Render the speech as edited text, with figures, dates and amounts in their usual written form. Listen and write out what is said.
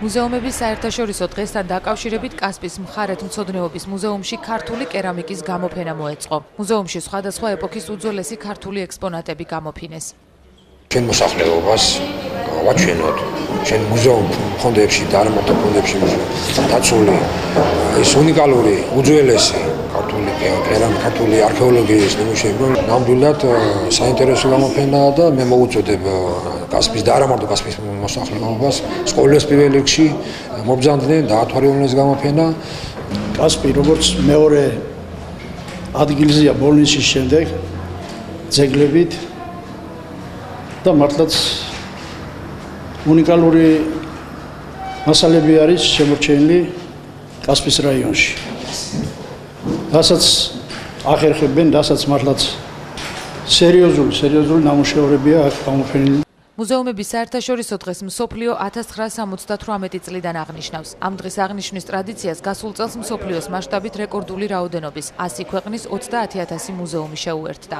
მუზეუმების საერთაშორისო დღესთან დაკავშირებით კასპის მხარეთმცოდნეობის მუზეუმში ქართული კერამიკის გამოფენა მოეწყო. მუზეუმში სხვადასხვა ეპოქის უძველესი ქართული ექსპონატები გამოფინეს. ჩვენ მოსახლეობას ვაჩვენოთ ჩვენ მუზეუმ ფონდებში და არა მარტო ფონდებში დაცული ეს უნიკალური უძველესი ქართული არქეოლოგიის ნიმუშები. ნამდვილად საინტერესო გამოფენაა და მე მოვუწოდებ კასპის და არა მარტო კასპის მოსახლეობას სკოლის პირველ რიგში მობრძანდნენ დაათვალიერონ ეს გამოფენა. კასპი როგორც მეორე ადგილზეა ბოლნისის შემდეგ ძეგლებით და მართლაც უნიკალური მასალები არის შემორჩენილი კასპის რაიონში. რასაც ახერხებენ, რასაც მართლაც სერიოზული ნამუშევრებია აქ გამოფენილი. მუზეუმების საერთაშორისო დღეს მსოფლიო 1978 წლიდან აღნიშნავს. ამ დღის აღნიშვნის ტრადიციას გასულ წელს მსოფლიოს მასშტაბით რეკორდული რაოდენობის 100 ქვეყნის 30,000 მუზეუმი შეუერთდა.